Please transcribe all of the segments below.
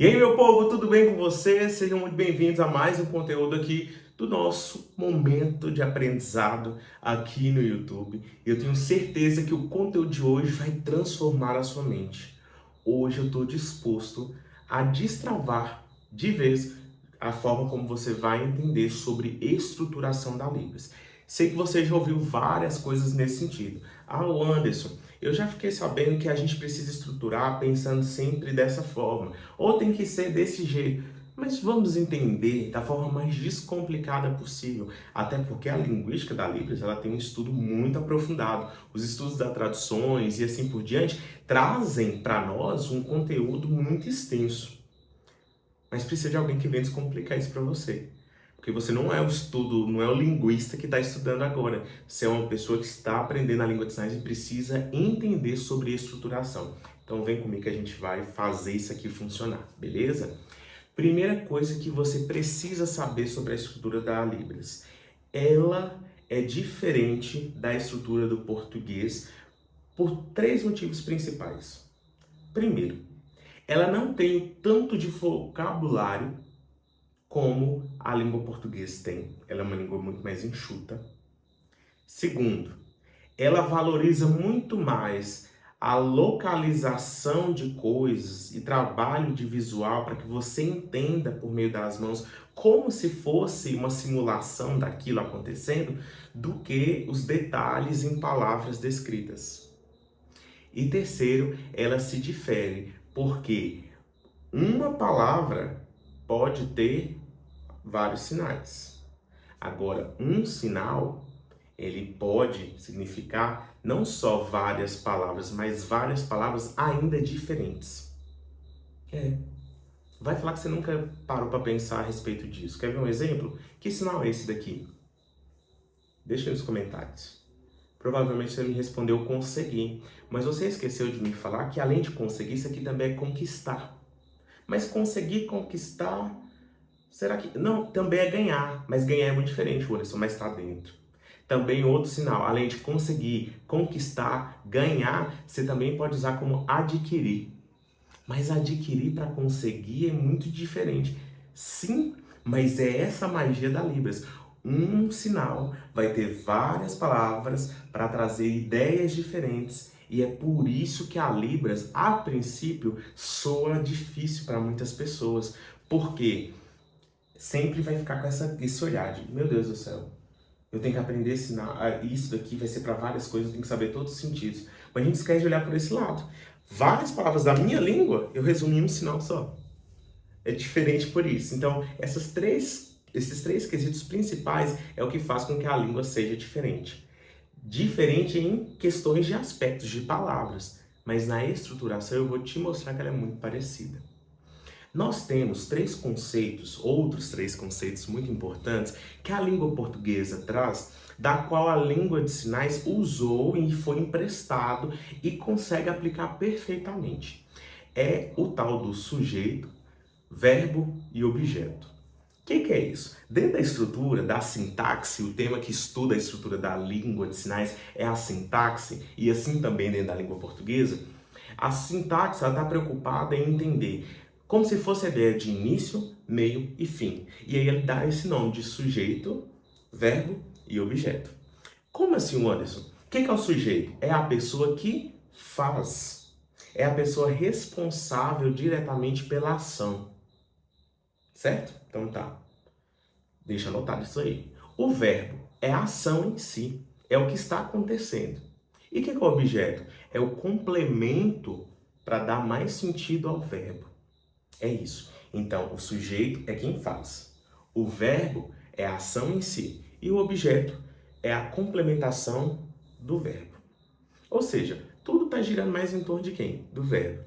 E aí, meu povo, tudo bem com vocês? Sejam muito bem-vindos a mais um conteúdo aqui do nosso momento de aprendizado aqui no YouTube. Eu tenho certeza que o conteúdo de hoje vai transformar a sua mente. Hoje eu estou disposto a destravar de vez a forma como você vai entender sobre estruturação da Libras. Sei que você já ouviu várias coisas nesse sentido. O Anderson, eu já fiquei sabendo que a gente precisa estruturar pensando sempre dessa forma, ou tem que ser desse jeito. Mas vamos entender da forma mais descomplicada possível, até porque a linguística da Libras ela tem um estudo muito aprofundado. Os estudos das traduções e assim por diante trazem para nós um conteúdo muito extenso. Mas precisa de alguém que venha descomplicar isso para você. Porque você não é o estudo, não é o linguista que está estudando agora. Você é uma pessoa que está aprendendo a língua de sinais e precisa entender sobre estruturação. Então vem comigo que a gente vai fazer isso aqui funcionar, beleza? Primeira coisa que você precisa saber sobre a estrutura da Libras. Ela é diferente da estrutura do português por três motivos principais. Primeiro, ela não tem o tanto de vocabulário como a língua portuguesa tem. Ela é uma língua muito mais enxuta. Segundo, ela valoriza muito mais a localização de coisas e trabalho de visual para que você entenda por meio das mãos como se fosse uma simulação daquilo acontecendo, do que os detalhes em palavras descritas. E terceiro, ela se difere porque uma palavra pode ter vários sinais. Agora, um sinal, ele pode significar não só várias palavras, mas várias palavras ainda diferentes. Vai falar que você nunca parou para pensar a respeito disso. Quer ver um exemplo? Que sinal é esse daqui? Deixa aí nos comentários. Provavelmente você me respondeu conseguir, mas você esqueceu de me falar que além de conseguir, isso aqui também é conquistar. Mas conseguir conquistar, será que... Não, também é ganhar, mas ganhar é muito diferente, Anderson, mas está dentro. Também outro sinal, além de conseguir, conquistar, ganhar, você também pode usar como adquirir. Mas adquirir para conseguir é muito diferente. Sim, mas é essa a magia da Libras. Um sinal vai ter várias palavras para trazer ideias diferentes e é por isso que a Libras, a princípio, soa difícil para muitas pessoas. Porque sempre vai ficar com esse olhar de, meu Deus do céu, eu tenho que aprender isso daqui vai ser para várias coisas, eu tenho que saber todos os sentidos. Mas a gente esquece de olhar por esse lado. Várias palavras da minha língua eu resumi em um sinal só. É diferente por isso. Então, esses três quesitos principais é o que faz com que a língua seja diferente. Diferente em questões de aspectos de palavras, mas na estruturação eu vou te mostrar que ela é muito parecida. Nós temos outros três conceitos muito importantes que a língua portuguesa traz, da qual a língua de sinais usou e foi emprestado e consegue aplicar perfeitamente. É o tal do sujeito, verbo e objeto. O que é isso? Dentro da estrutura, da sintaxe, o tema que estuda a estrutura da língua de sinais é a sintaxe, e assim também dentro da língua portuguesa, a sintaxe está preocupada em entender como se fosse a ideia de início, meio e fim. E aí ele dá esse nome de sujeito, verbo e objeto. Como assim, Anderson? O que é o sujeito? É a pessoa que faz. É a pessoa responsável diretamente pela ação. Certo? Então tá. Deixa anotado isso aí. O verbo é a ação em si. É o que está acontecendo. E o que é o objeto? É o complemento para dar mais sentido ao verbo. É isso. Então, o sujeito é quem faz. O verbo é a ação em si. E o objeto é a complementação do verbo. Ou seja, tudo está girando mais em torno de quem? Do verbo.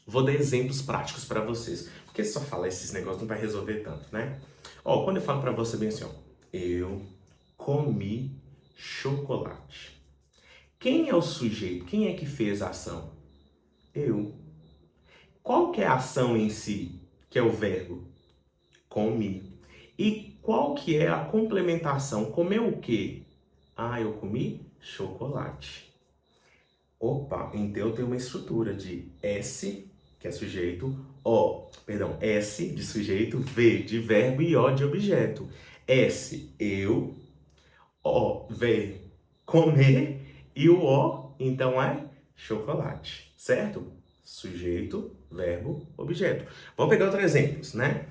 Vou dar exemplos práticos para vocês. Porque só falar esses negócios não vai resolver tanto, né? Ó, quando eu falo para você bem assim, ó, eu comi chocolate. Quem é o sujeito? Quem é que fez a ação? Eu. Qual que é a ação em si? Que é o verbo? Comi. E qual que é a complementação? Comeu o quê? Eu comi chocolate. Opa, então eu tenho uma estrutura de S, que é sujeito, O, Perdão, S de sujeito, V de verbo e O de objeto. S, eu, O, V, comer e o O, então é chocolate, certo? Sujeito, verbo, objeto. Vamos pegar outros exemplos, né?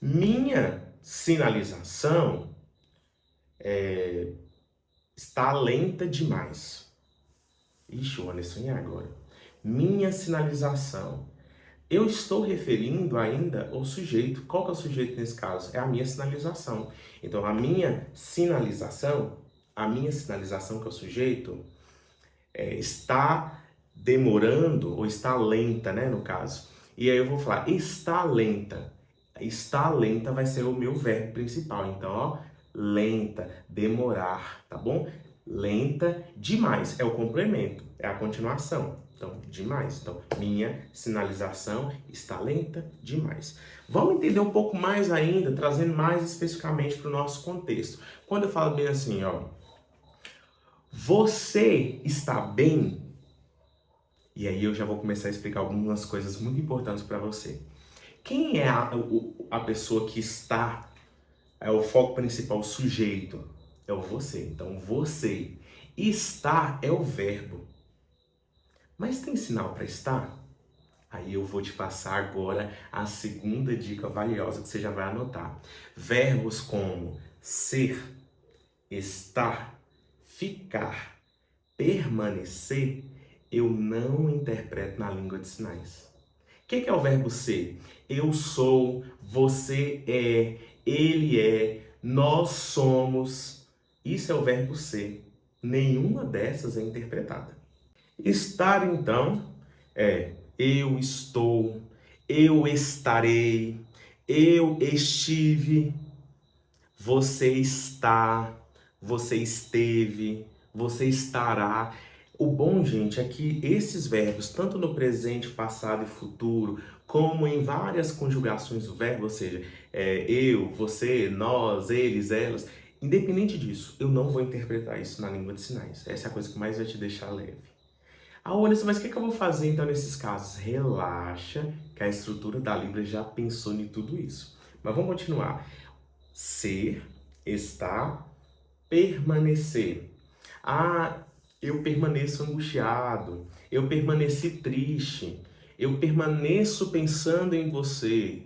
Minha sinalização está lenta demais. Ixi, o Anderson, e agora? Minha sinalização. Eu estou referindo ainda ao sujeito. Qual que é o sujeito nesse caso? É a minha sinalização. Então, a minha sinalização, que é o sujeito, está demorando, ou está lenta, né, no caso. E aí eu vou falar, está lenta. Está lenta vai ser o meu verbo principal. Então, ó, lenta, demorar, tá bom? Lenta demais é o complemento, é a continuação. Então, demais. Então, minha sinalização está lenta demais. Vamos entender um pouco mais ainda, trazendo mais especificamente para o nosso contexto. Quando eu falo bem assim, ó, você está bem? E aí eu já vou começar a explicar algumas coisas muito importantes para você. Quem é a pessoa que está, é o foco principal, o sujeito? É o você. Então, você. Estar é o verbo. Mas tem sinal para estar? Aí eu vou te passar agora a segunda dica valiosa que você já vai anotar. Verbos como ser, estar, ficar, permanecer, eu não interpreto na língua de sinais. O que é o verbo ser? Eu sou, você é, ele é, nós somos. Isso é o verbo ser. Nenhuma dessas é interpretada. Estar, então, é eu estou, eu estarei, eu estive, você está, você esteve, você estará. O bom, gente, é que esses verbos, tanto no presente, passado e futuro, como em várias conjugações do verbo, ou seja, eu, você, nós, eles, elas, independente disso, eu não vou interpretar isso na língua de sinais. Essa é a coisa que mais vai te deixar leve. Anderson, mas o que eu vou fazer então nesses casos? Relaxa, que a estrutura da Libra já pensou em tudo isso. Mas vamos continuar. Ser, estar, permanecer. Eu permaneço angustiado, eu permaneci triste, eu permaneço pensando em você.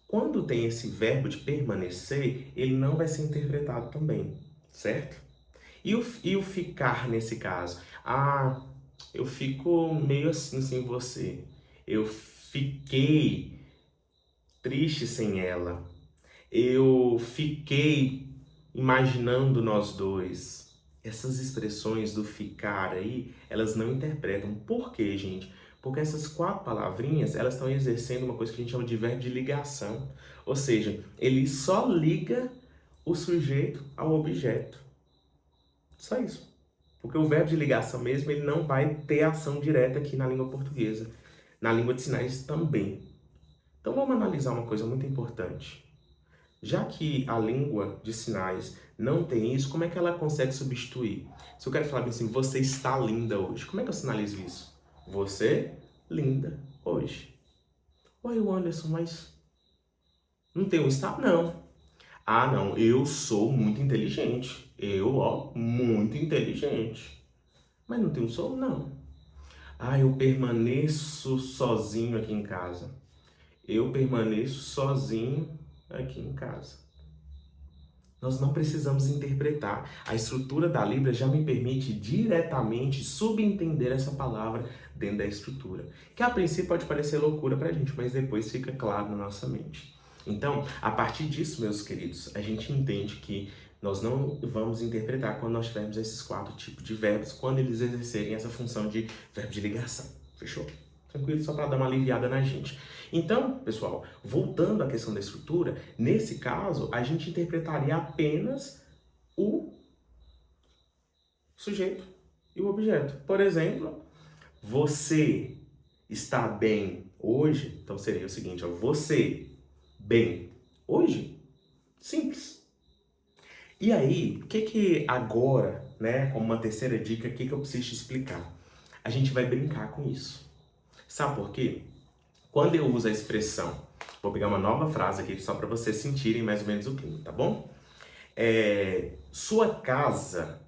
Quando tem esse verbo de permanecer, ele não vai ser interpretado também, certo? E o ficar nesse caso? Eu fico meio assim sem você. Eu fiquei triste sem ela. Eu fiquei imaginando nós dois. Essas expressões do ficar aí, elas não interpretam. Por quê, gente? Porque essas 4 palavrinhas, elas estão exercendo uma coisa que a gente chama de verbo de ligação. Ou seja, ele só liga o sujeito ao objeto. Só isso. Porque o verbo de ligação mesmo, ele não vai ter ação direta aqui na língua portuguesa. Na língua de sinais também. Então vamos analisar uma coisa muito importante. Já que a língua de sinais não tem isso, como é que ela consegue substituir? Se eu quero falar assim, você está linda hoje, como é que eu sinalizo isso? Você, linda, hoje. Ué, Anderson, mas não tem um está? Não. Não, eu sou muito inteligente. Muito inteligente. Mas não tem um sou? Não. Eu permaneço sozinho aqui em casa. Eu permaneço sozinho aqui em casa. Nós não precisamos interpretar. A estrutura da Libra já me permite diretamente subentender essa palavra dentro da estrutura. Que a princípio pode parecer loucura pra gente, mas depois fica claro na nossa mente. Então, a partir disso, meus queridos, a gente entende que nós não vamos interpretar quando nós tivermos esses 4 tipos de verbos, quando eles exercerem essa função de verbo de ligação. Fechou? Tranquilo? Só para dar uma aliviada na gente. Então, pessoal, voltando à questão da estrutura, nesse caso, a gente interpretaria apenas o sujeito e o objeto. Por exemplo, você está bem hoje? Então seria o seguinte, ó, você bem hoje? Simples. E aí, o que agora, né, como uma terceira dica, o que eu preciso te explicar? A gente vai brincar com isso. Sabe por quê? Quando eu uso a expressão, vou pegar uma nova frase aqui só para vocês sentirem mais ou menos o clima, tá bom? Sua casa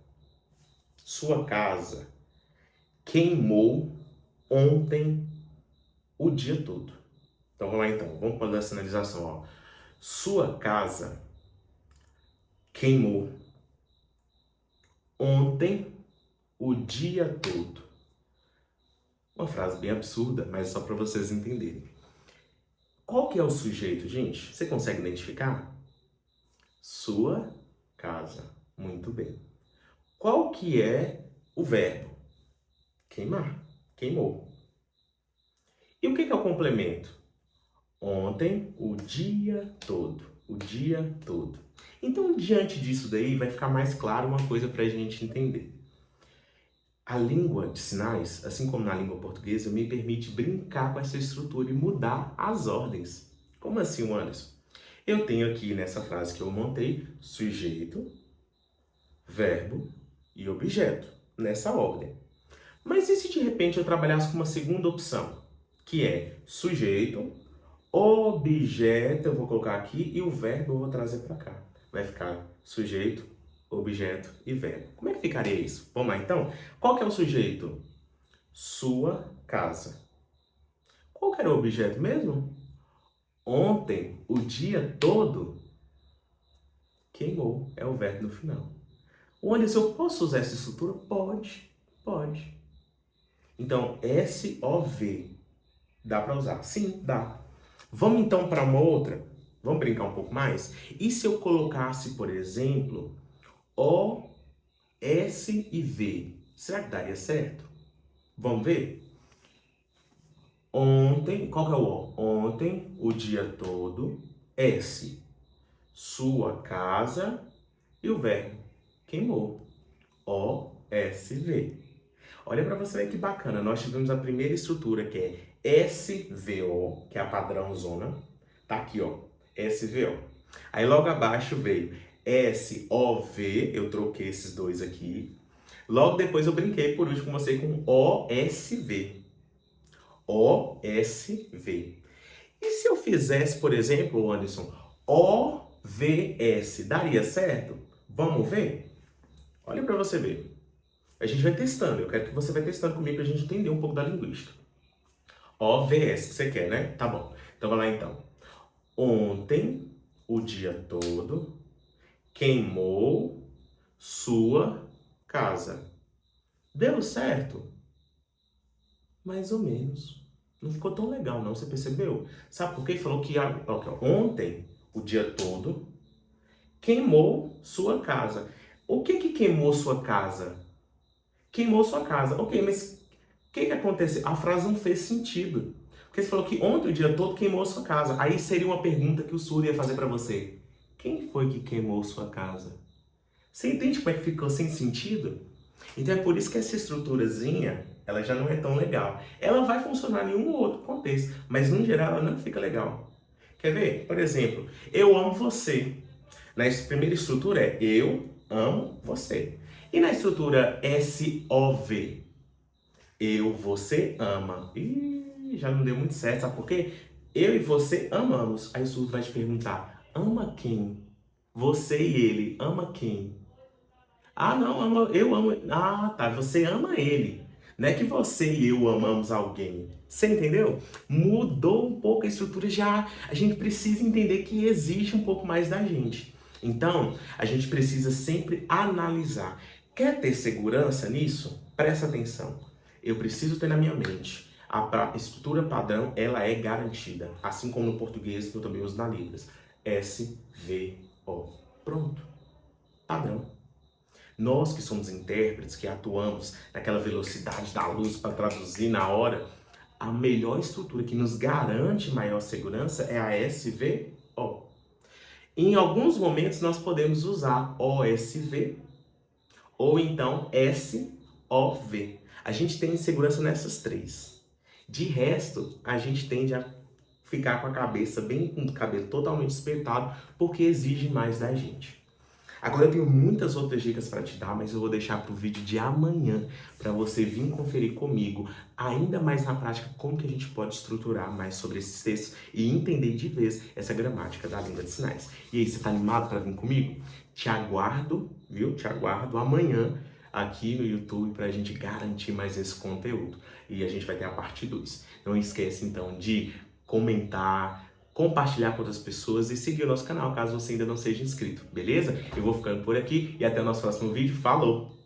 queimou ontem o dia todo. Então vamos lá então, vamos para a sinalização, ó. Sua casa queimou ontem o dia todo. Uma frase bem absurda, mas só para vocês entenderem. Qual que é o sujeito, gente? Você consegue identificar? Sua casa. Muito bem. Qual que é o verbo? Queimar. Queimou. E o que é o complemento? Ontem, o dia todo. O dia todo. Então, diante disso daí, vai ficar mais claro uma coisa para a gente entender. A língua de sinais, assim como na língua portuguesa, me permite brincar com essa estrutura e mudar as ordens. Como assim, Anderson? Eu tenho aqui nessa frase que eu montei, sujeito, verbo e objeto, nessa ordem. Mas e se de repente eu trabalhasse com uma segunda opção, que é sujeito, objeto, eu vou colocar aqui, e o verbo eu vou trazer para cá. Vai ficar sujeito, objeto e verbo. Como é que ficaria isso? Vamos lá então? Qual que é o sujeito? Sua casa. Qual que era o objeto mesmo? Ontem, o dia todo, queimou. É o verbo no final. Anderson, eu posso usar essa estrutura? Pode, pode. Então, SOV. Dá para usar? Sim, dá. Vamos então para uma outra? Vamos brincar um pouco mais? E se eu colocasse, por exemplo, O, S e V? Será que daria certo? Vamos ver? Ontem, qual que é o O? Ontem, o dia todo, S. Sua casa e o verbo queimou. O, S, V. Olha para você ver que bacana. Nós tivemos a primeira estrutura que é SVO, que é a padrãozona. Tá aqui, ó. SVO. Aí logo abaixo veio SOV, eu troquei esses dois aqui. Logo depois eu brinquei por último com você com OSV. OSV. E se eu fizesse, por exemplo, Anderson, OVS, daria certo? Vamos ver? Olha para você ver. A gente vai testando. Eu quero que você vai testando comigo pra gente entender um pouco da linguística. OVS, que você quer, né? Tá bom. Então, vai lá então. Ontem, o dia todo, queimou sua casa. Deu certo? Mais ou menos. Não ficou tão legal, não. Você percebeu? Sabe por quê? Ele falou que ontem, o dia todo, queimou sua casa. O que queimou sua casa? Queimou sua casa. Ok, mas o que aconteceu? A frase não fez sentido. Porque você falou que ontem o dia todo queimou sua casa. Aí seria uma pergunta que o Surya ia fazer para você. Quem foi que queimou sua casa? Você entende como é que ficou sem sentido? Então é por isso que essa estruturazinha, ela já não é tão legal. Ela vai funcionar em um ou outro contexto, mas no geral ela não fica legal. Quer ver? Por exemplo, eu amo você. Na primeira estrutura é eu amo você. E na estrutura SOV, eu, você, ama. Ih, já não deu muito certo, sabe por quê? Eu e você amamos. Aí o surdo vai te perguntar, ama quem? Você e ele, ama quem? Ah, não, eu amo. Ah, tá, você ama ele. Não é que você e eu amamos alguém. Você entendeu? Mudou um pouco a estrutura já. A gente precisa entender que exige um pouco mais da gente. Então, a gente precisa sempre analisar. Quer ter segurança nisso? Presta atenção. Eu preciso ter na minha mente. A estrutura padrão, ela é garantida. Assim como no português, que eu também uso na Libras. SVO. Pronto. Padrão. Nós que somos intérpretes, que atuamos naquela velocidade da luz para traduzir na hora, a melhor estrutura que nos garante maior segurança é a SVO. Em alguns momentos nós podemos usar OSV ou então SOV. A gente tem segurança nessas três. De resto, a gente tende a ficar com a cabeça bem com o cabelo totalmente espetado porque exige mais da gente. Agora eu tenho muitas outras dicas para te dar, mas eu vou deixar para o vídeo de amanhã, para você vir conferir comigo, ainda mais na prática, como que a gente pode estruturar mais sobre esses textos e entender de vez essa gramática da língua de sinais. E aí, você tá animado para vir comigo? Te aguardo, viu? Te aguardo amanhã aqui no YouTube para a gente garantir mais esse conteúdo. E a gente vai ter a parte 2. Não esquece, então, de comentar, compartilhar com outras pessoas e seguir o nosso canal, caso você ainda não seja inscrito, beleza? Eu vou ficando por aqui e até o nosso próximo vídeo. Falou!